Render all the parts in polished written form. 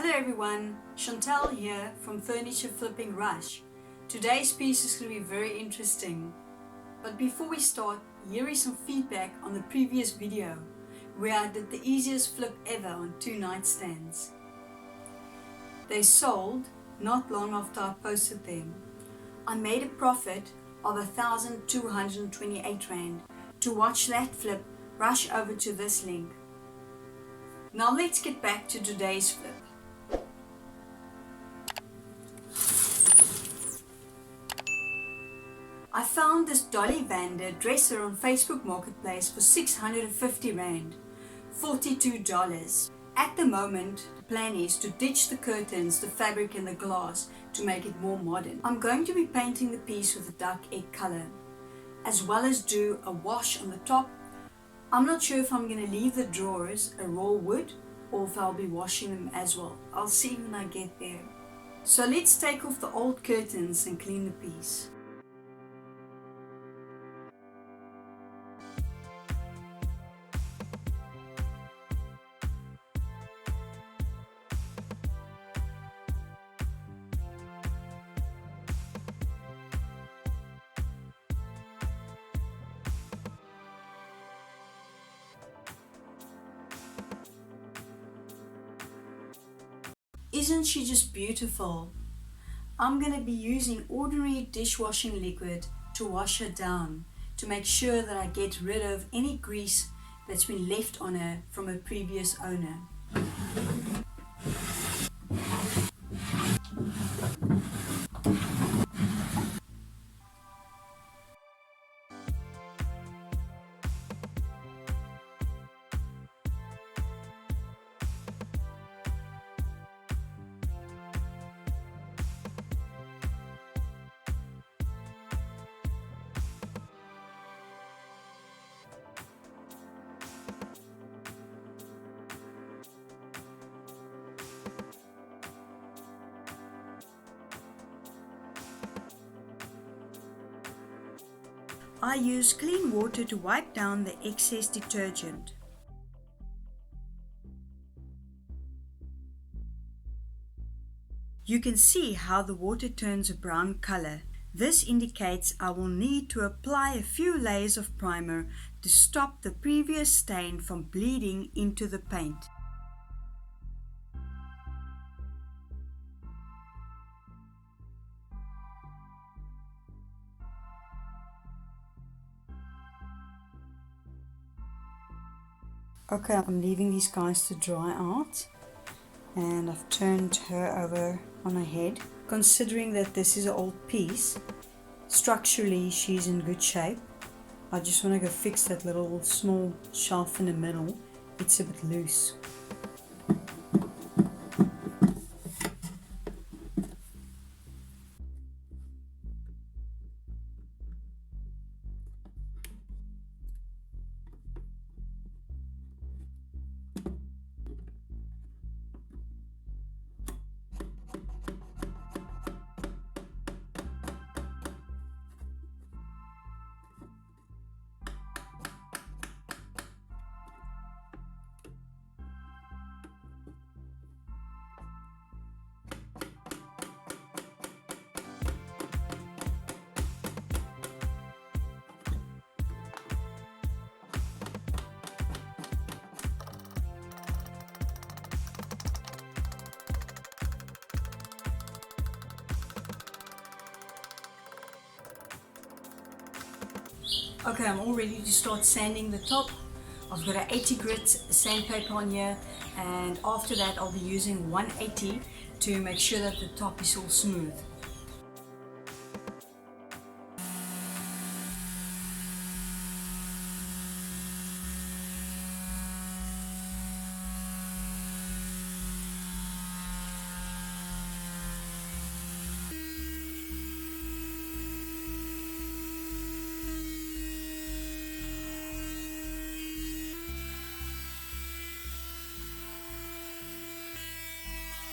there everyone, Chantal here from Furniture Flipping Rush. Today's piece is going to be very interesting. But before we start, here is some feedback on the previous video where I did the easiest flip ever on 2 nightstands. They sold not long after I posted them. I made a profit of 1,228 Rand. To watch that flip, rush over to this link. Now let's get back to today's flip. I found this Dolly Vander dresser on Facebook Marketplace for 650 Rand, $42. At the moment, the plan is to ditch the curtains, the fabric and the glass to make it more modern. I'm going to be painting the piece with a duck egg color, as well as do a wash on the top. I'm not sure if I'm going to leave the drawers a raw wood or if I'll be washing them as well. I'll see when I get there. So let's take off the old curtains and clean the piece. Isn't she just beautiful? I'm going to be using ordinary dishwashing liquid to wash her down to make sure that I get rid of any grease that's been left on her from her previous owner. I use clean water to wipe down the excess detergent. You can see how the water turns a brown color. This indicates I will need to apply a few layers of primer to stop the previous stain from bleeding into the paint. Okay, I'm leaving these guys to dry out, and I've turned her over on her head. Considering that this is an old piece, structurally she's in good shape. I just want to go fix that little small shelf in the middle. It's a bit loose. Okay, I'm all ready to start sanding the top. I've got an 80 grit sandpaper on here, and after that I'll be using 180 to make sure that the top is all smooth.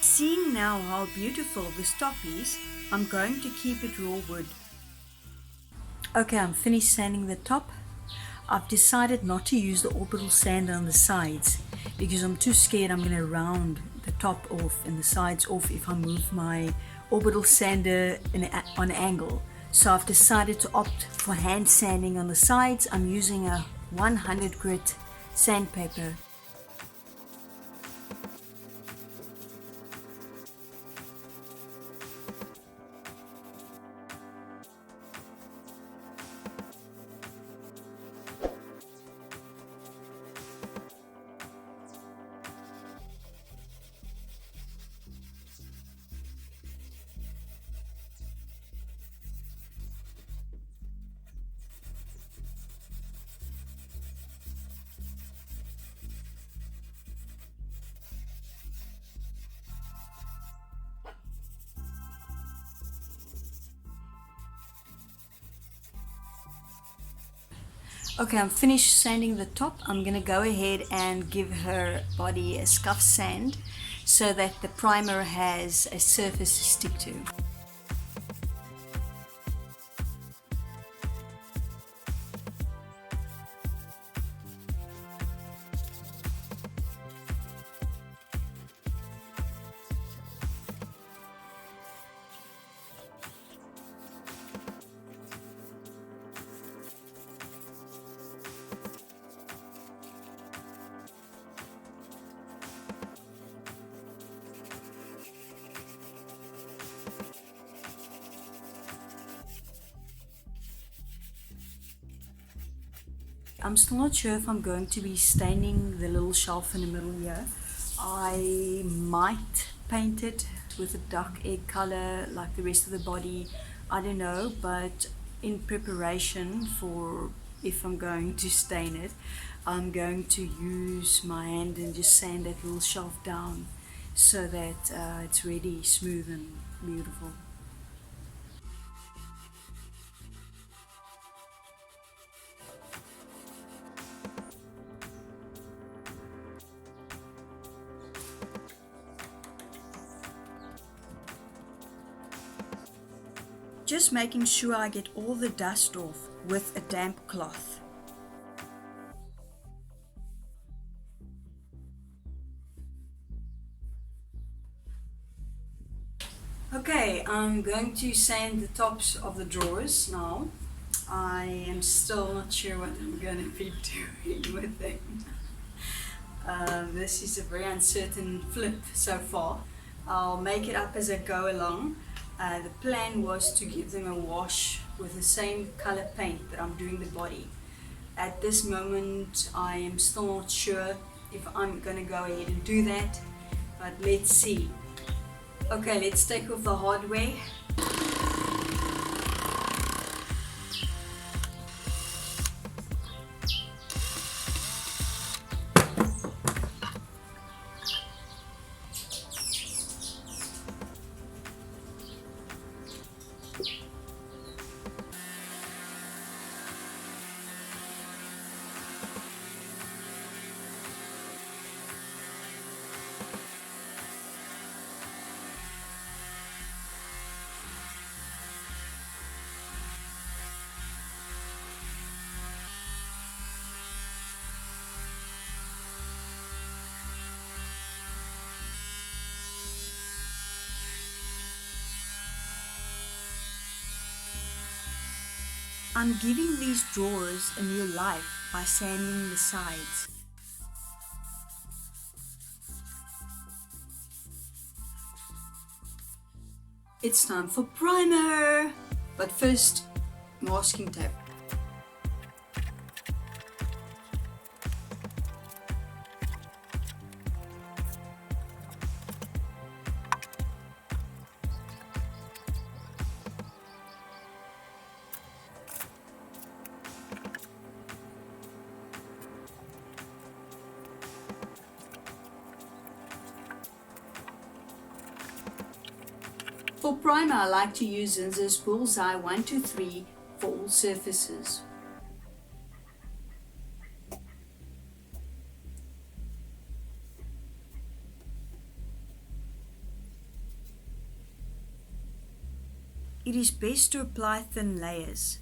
Seeing now how beautiful this top is, I'm going to keep it raw wood. Okay, I'm finished sanding the top. I've decided not to use the orbital sander on the sides because I'm too scared I'm going to round the top off and the sides off if I move my orbital sander on an angle. So I've decided to opt for hand sanding on the sides. I'm using a 100 grit sandpaper. Okay, I'm finished sanding the top. I'm gonna go ahead and give her body a scuff sand so that the primer has a surface to stick to. I'm still not sure if I'm going to be staining the little shelf in the middle here. I might paint it with a dark egg color like the rest of the body. I don't know, but in preparation for if I'm going to stain it, I'm going to use my hand and just sand that little shelf down so that it's really smooth and beautiful. Just making sure I get all the dust off with a damp cloth. Okay, I'm going to sand the tops of the drawers now. I am still not sure what I'm going to be doing with them. This is a very uncertain flip so far. I'll make it up as I go along. The plan was to give them a wash with the same color paint that I'm doing the body. At this moment I am still not sure if I'm going to go ahead and do that, but let's see. Okay, let's take off the hardware. I'm giving these drawers a new life by sanding the sides. It's time for primer! But first, masking tape. For primer, I like to use Zinsser's Bullseye 123 for all surfaces. It is best to apply thin layers.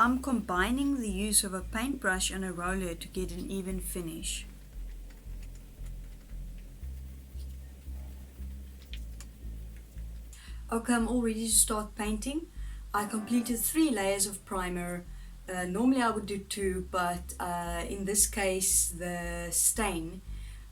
I'm combining the use of a paintbrush and a roller to get an even finish. Okay, I'm all ready to start painting. I completed 3 layers of primer. Normally I would do 2, but in this case the stain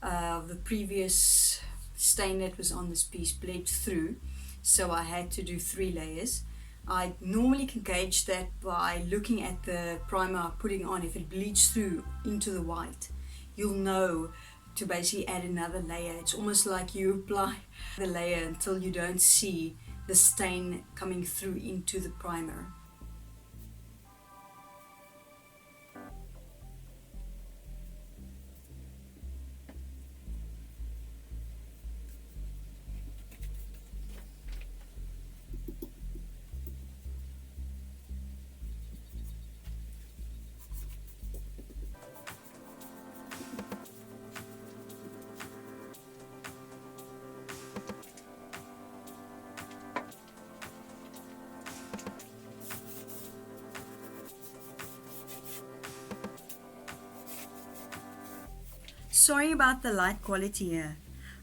of the previous stain that was on this piece bled through, so I had to do 3 layers. I normally can gauge that by looking at the primer I'm putting on. If it bleeds through into the white, you'll know to basically add another layer. It's almost like you apply the layer until you don't see the stain coming through into the primer. Sorry about the light quality here.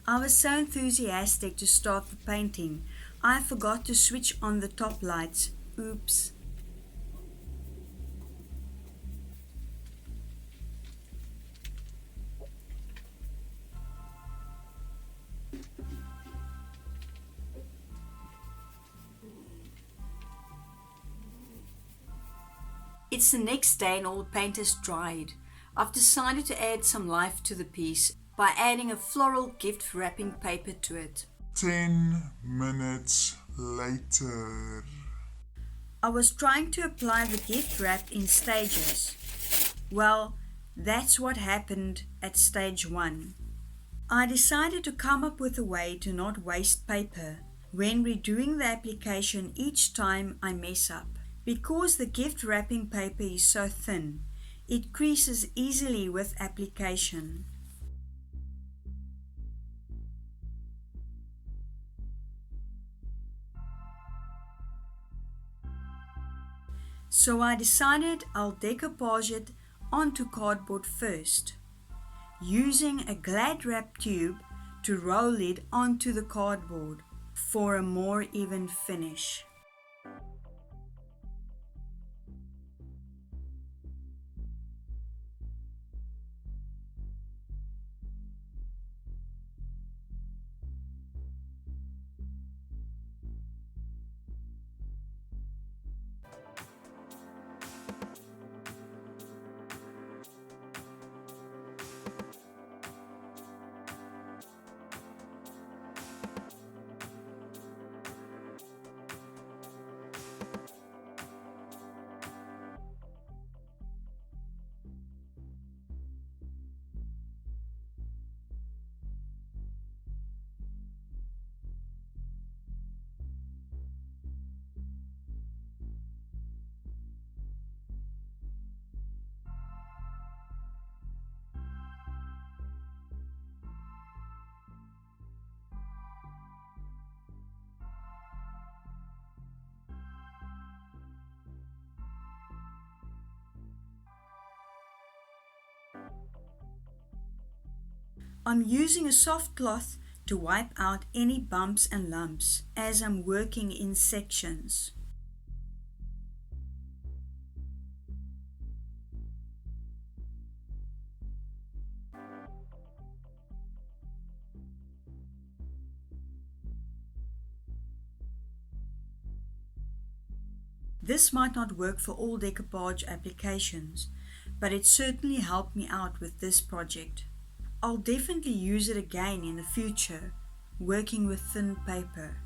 I was so enthusiastic to start the painting, I forgot to switch on the top lights. Oops. It's the next day and all the paint has dried. I've decided to add some life to the piece by adding a floral gift wrapping paper to it. 10 minutes later. I was trying to apply the gift wrap in stages. Well, that's what happened at stage 1. I decided to come up with a way to not waste paper when redoing the application each time I mess up. Because the gift wrapping paper is so thin, it creases easily with application. So I decided I'll decoupage it onto cardboard first, using a Glad wrap tube to roll it onto the cardboard for a more even finish. I'm using a soft cloth to wipe out any bumps and lumps as I'm working in sections. This might not work for all decoupage applications, but it certainly helped me out with this project. I'll definitely use it again in the future, working with thin paper.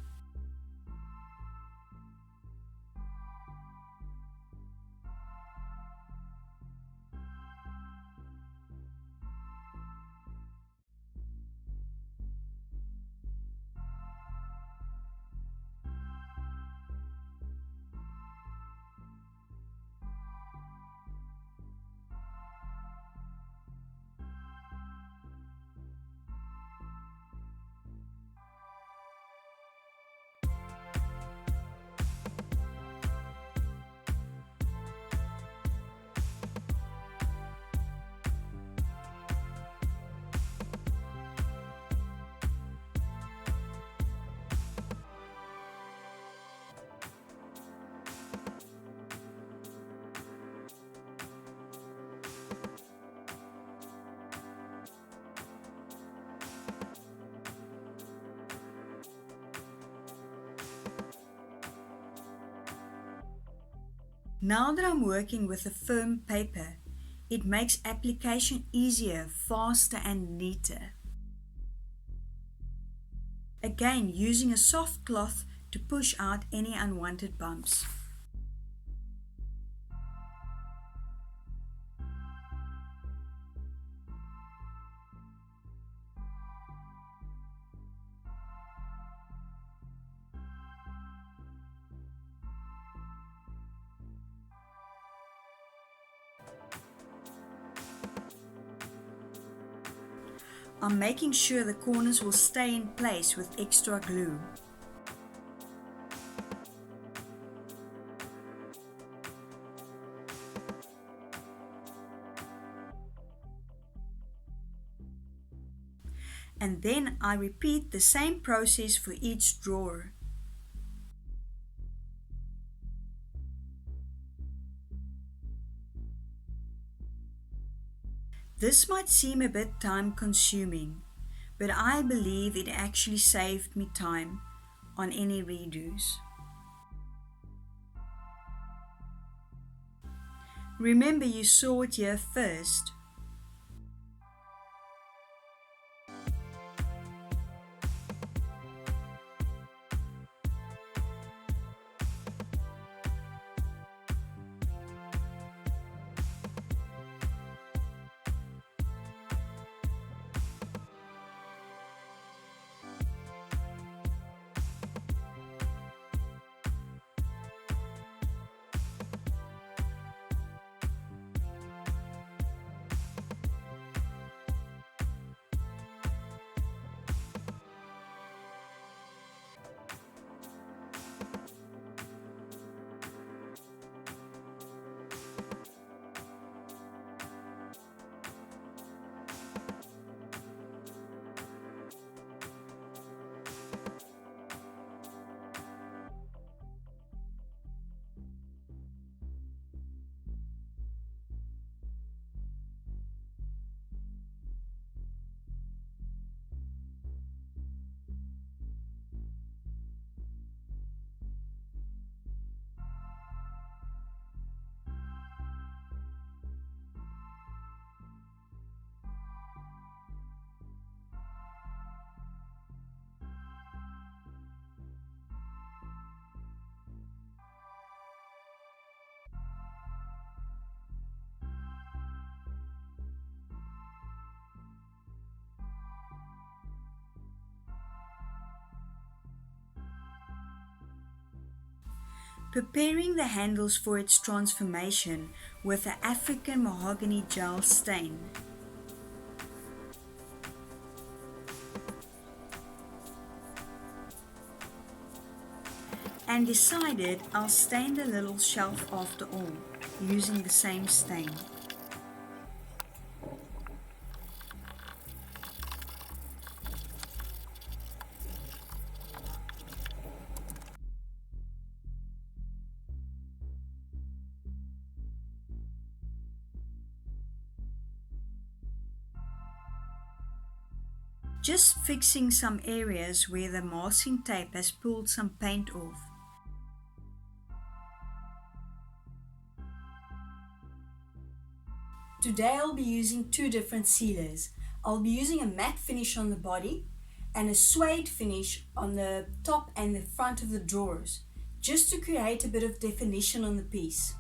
Now that I'm working with a firm paper, it makes application easier, faster and neater. Again, using a soft cloth to push out any unwanted bumps. I'm making sure the corners will stay in place with extra glue. And then I repeat the same process for each drawer. This might seem a bit time consuming, but I believe it actually saved me time on any redos. Remember, you saw it here first. Preparing the handles for its transformation with the African mahogany gel stain. And decided I'll stain the little shelf after all, using the same stain. Just fixing some areas where the masking tape has pulled some paint off. Today I'll be using two different sealers. I'll be using a matte finish on the body and a suede finish on the top and the front of the drawers, just to create a bit of definition on the piece.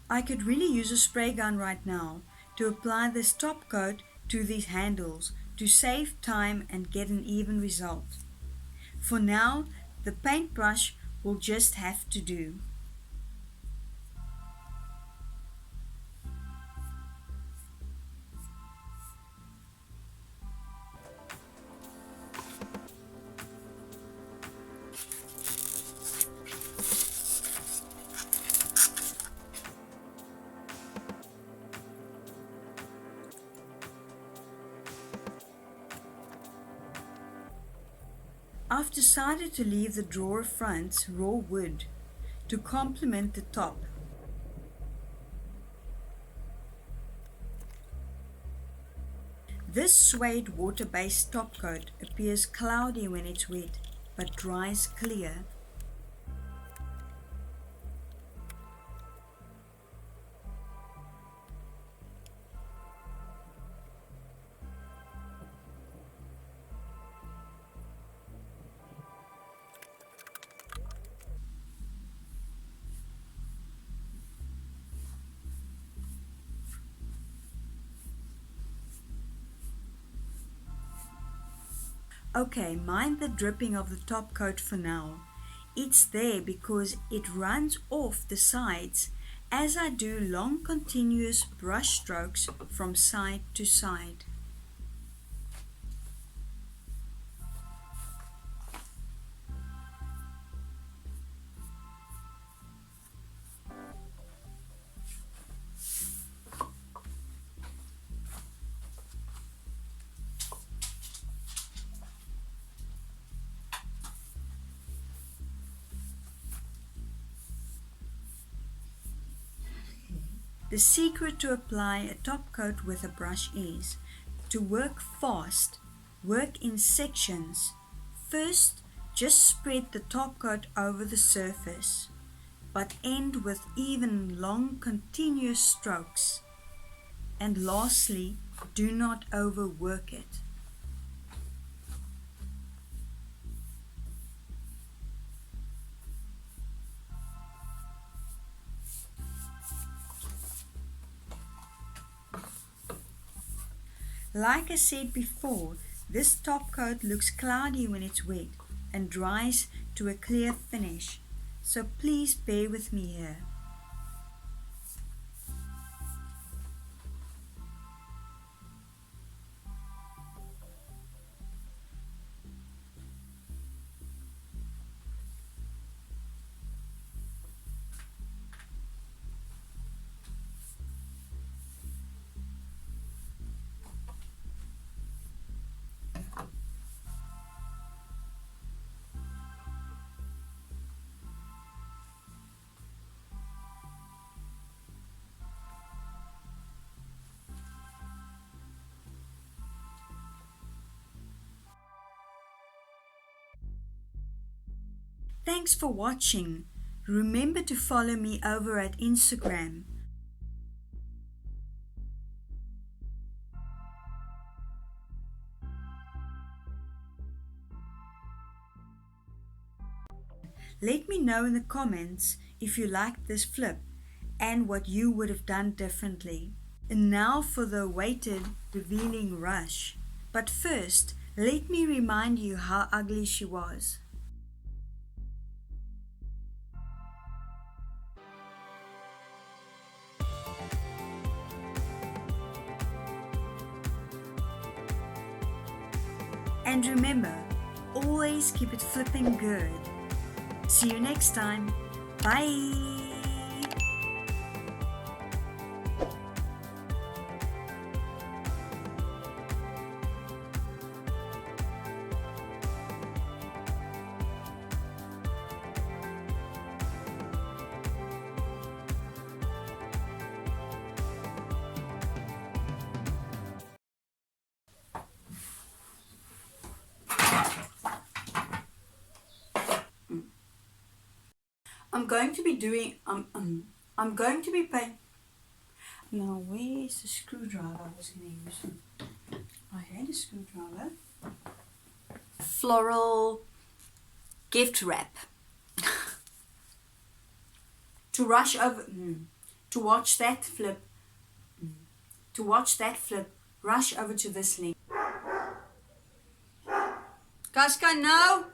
I could really use a spray gun right now to apply this top coat to these handles to save time and get an even result. For now, the paintbrush will just have to do. I've decided to leave the drawer fronts raw wood to complement the top. This suede water-based top coat appears cloudy when it's wet, but dries clear. Okay, mind the dripping of the top coat for now. It's there because it runs off the sides as I do long continuous brush strokes from side to side. The secret to apply a top coat with a brush is to work fast, work in sections. First, just spread the top coat over the surface, but end with even long continuous strokes. And lastly, do not overwork it. Like I said before, this top coat looks cloudy when it's wet and dries to a clear finish, so please bear with me here. Thanks for watching. Remember to follow me over at Instagram. Let me know in the comments if you liked this flip and what you would have done differently. And now for the awaited revealing rush. But first, let me remind you how ugly she was. And remember, always keep it flipping good. See you next time. Bye! I'm going to be doing, I'm going to be paying. Now where's the screwdriver I was going to use? I had a screwdriver. Floral gift wrap. To rush over, to watch that flip, rush over to this link. Casca, no!